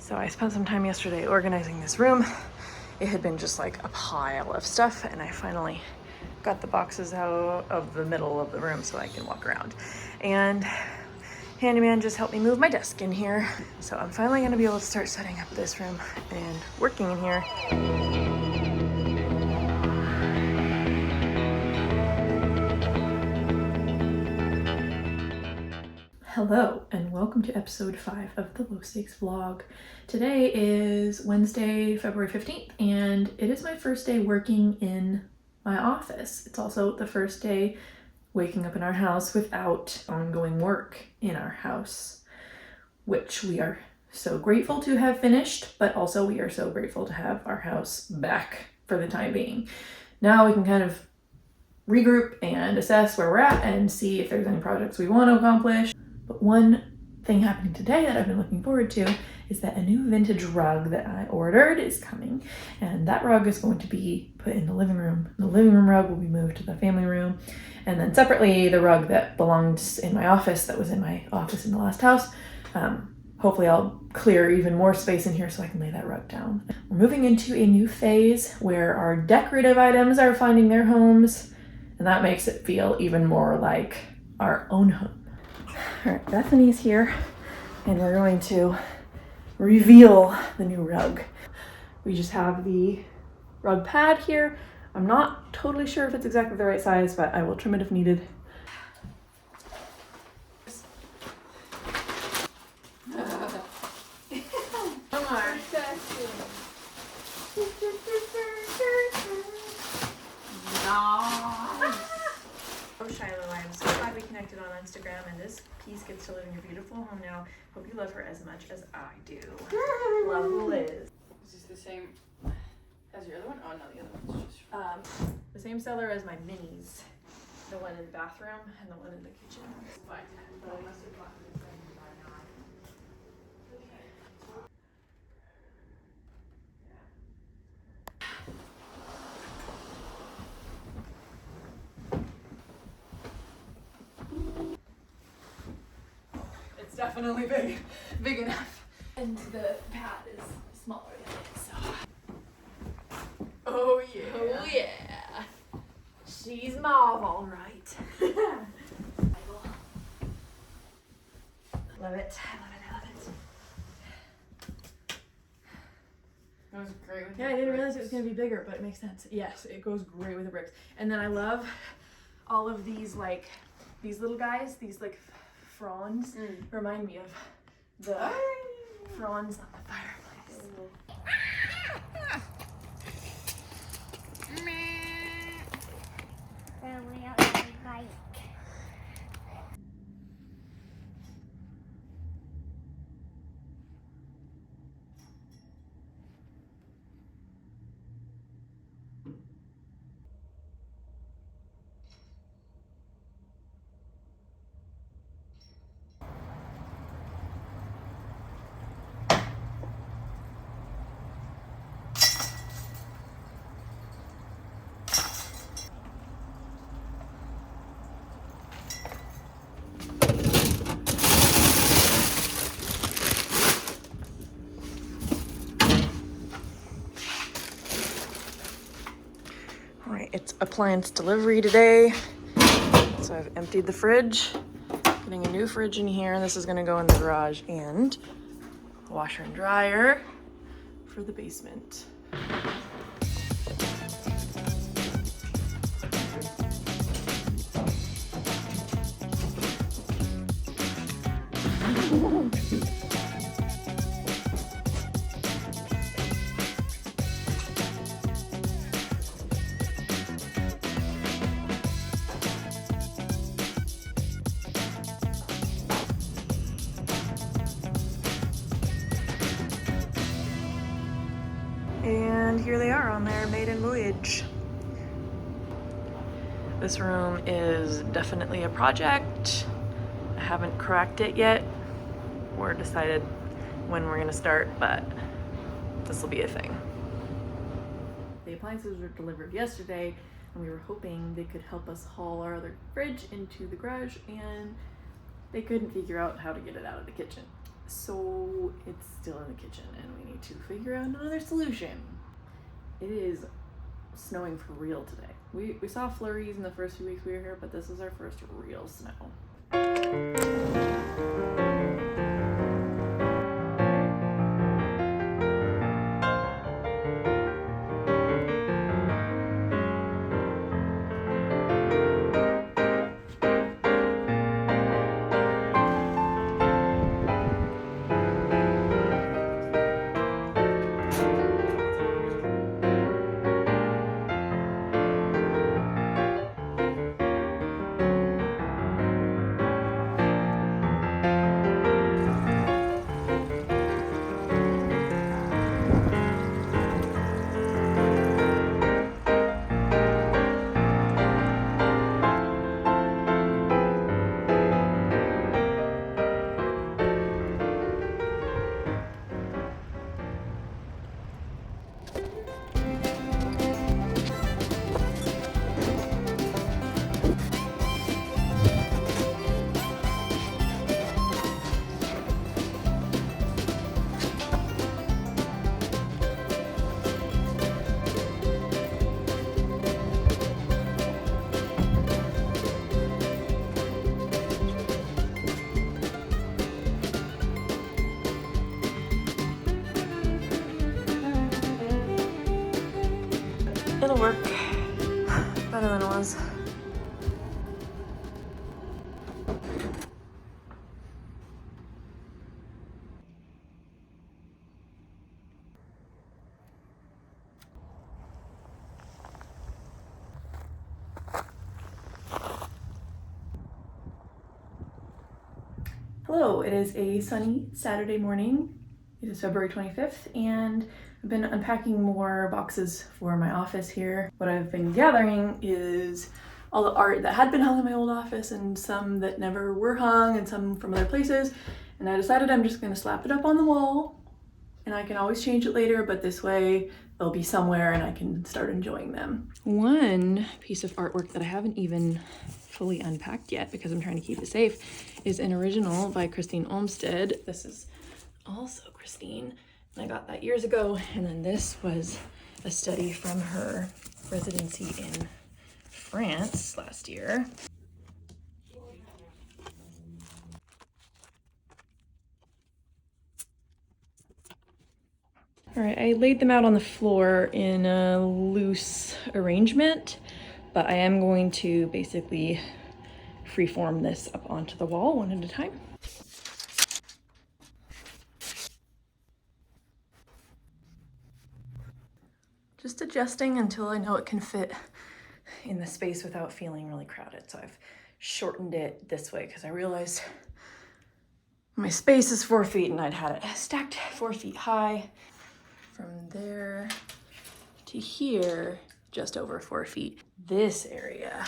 So I spent some time yesterday organizing this room. It had been just like a pile of stuff, and I finally got the boxes out of the middle of the room so I can walk around. And handyman just helped me move my desk in here. So I'm finally gonna be able to start setting up this room and working in here. Hello and welcome to episode 5 of the Low Stakes vlog. Today is Wednesday, February 15th, and it is my first day working in my office. It's also the first day waking up in our house without ongoing work in our house, which we are so grateful to have finished, but also we are so grateful to have our house back for the time being. Now we can kind of regroup and assess where we're at and see if there's any projects we want to accomplish. But one thing happening today that I've been looking forward to is that a new vintage rug that I ordered is coming, and that rug is going to be put in the living room. The living room rug will be moved to the family room, and then separately the rug that belongs in my office, that was in my office in the last house, hopefully I'll clear even more space in here so I can lay that rug down. We're moving into a new phase where our decorative items are finding their homes, and that makes it feel even more like our own home. All right, Bethany's here, and we're going to reveal the new rug. We just have the rug pad here. I'm not totally sure if it's exactly the right size, but I will trim it if needed. Oh, Shiloh, I am so glad we connected on Instagram, and this piece gets to live in your beautiful home now. Hope you love her as much as I do. Love, Liz. Is this the same as your other one? Oh no, the other one's just The same seller as my minis. The one in the bathroom and the one in the kitchen. fine. But I must have gotten it from by now. It's definitely big enough. And the pad is smaller than it, so. Oh yeah. Oh yeah. She's mauve, all right. Love it. I love it. It was great with Yeah, I didn't realize it was gonna be bigger, but it makes sense. Yes, it goes great with the bricks. And then I love all of these, like, these little guys, these like fronds, remind me of the fronds on the fireplace. Alright, it's appliance delivery today. So I've emptied the fridge, getting a new fridge in here. This is gonna go in the garage, and a washer and dryer for the basement. And here they are on their maiden voyage. This room is definitely a project. I haven't cracked it yet or decided when we're gonna start, but this will be a thing. The appliances were delivered yesterday, and we were hoping they could help us haul our other fridge into the garage, and they couldn't figure out how to get it out of the kitchen. So it's still in the kitchen and we need to figure out another solution. It is snowing for real today. We saw flurries in the first few weeks we were here, but this is our first real snow. It'll work better than it was. Hello, it is a sunny Saturday morning. It is February 25th and I've been unpacking more boxes for my office here. What I've been gathering is all the art that had been hung in my old office and some that never were hung and some from other places. And I decided I'm just gonna slap it up on the wall and I can always change it later, but this way they'll be somewhere and I can start enjoying them. One piece of artwork that I haven't even fully unpacked yet because I'm trying to keep it safe is an original by Christine Olmsted. This is also Christine, and I got that years ago. And then this was a study from her residency in France last year. All right, I laid them out on the floor in a loose arrangement, but I am going to basically freeform this up onto the wall one at a time. Just adjusting until I know it can fit in the space without feeling really crowded. So I've shortened it this way because I realized my space is 4 feet and I'd had it stacked 4 feet high. From there to here, just over 4 feet. This area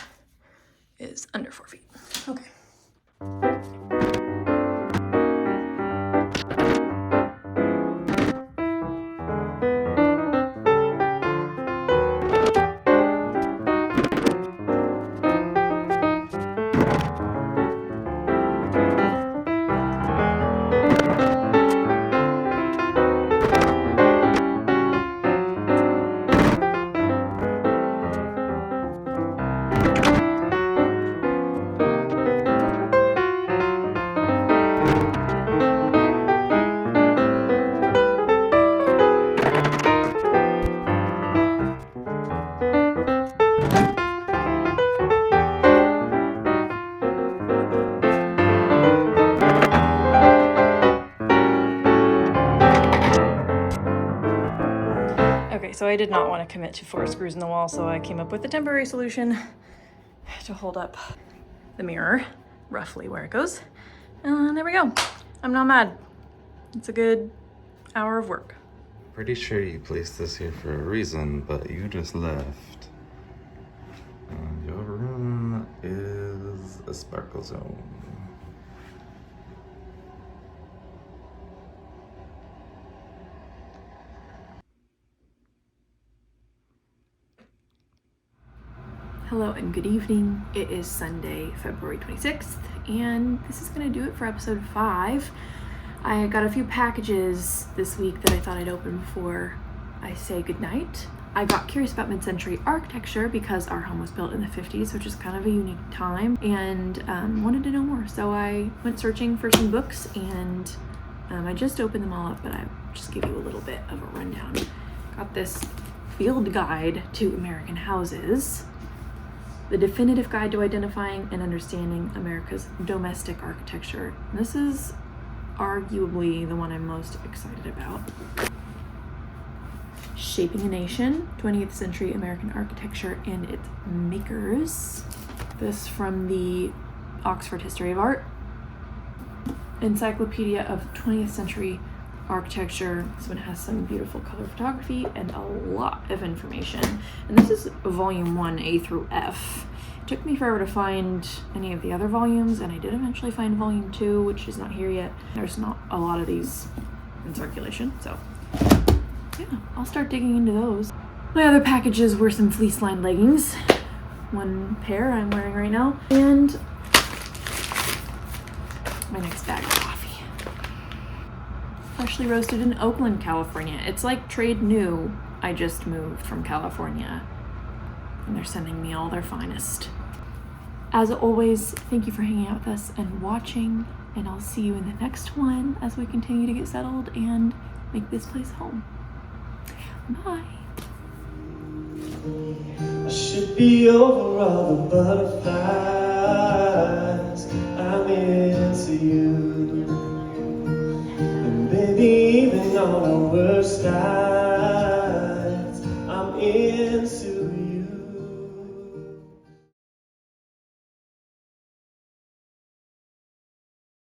is under 4 feet. Okay. So I did not want to commit to 4 screws in the wall, so I came up with a temporary solution to hold up the mirror, roughly where it goes. And there we go. I'm not mad. It's a good hour of work. Pretty sure you placed this here for a reason, but you just left. And your room is a sparkle zone. Hello and good evening. It is Sunday, February 26th, and this is gonna do it for episode 5. I got a few packages this week that I thought I'd open before I say goodnight. I got curious about mid-century architecture because our home was built in the 50s, which is kind of a unique time, and wanted to know more. So I went searching for some books, and I just opened them all up, but I'll just give you a little bit of a rundown. Got this field guide to American houses, the definitive guide to identifying and understanding America's domestic architecture. And this is arguably the one I'm most excited about. Shaping a Nation, 20th Century American Architecture and Its Makers. This from the Oxford History of Art. Encyclopedia of 20th Century Architecture. This one has some beautiful color photography and a lot of information. And this is volume 1, A through F. It took me forever to find any of the other volumes, and I did eventually find volume 2, which is not here yet. There's not a lot of these in circulation, so yeah, I'll start digging into those. My other packages were some fleece-lined leggings. One pair I'm wearing right now. And my next bag of coffee. Freshly roasted in Oakland, California. It's like trade new. I just moved from California, and they're sending me all their finest. As always, thank you for hanging out with us and watching, and I'll see you in the next one as we continue to get settled and make this place home. Bye. I should be over all the butterflies. I'm into you. And baby, even on the worst night,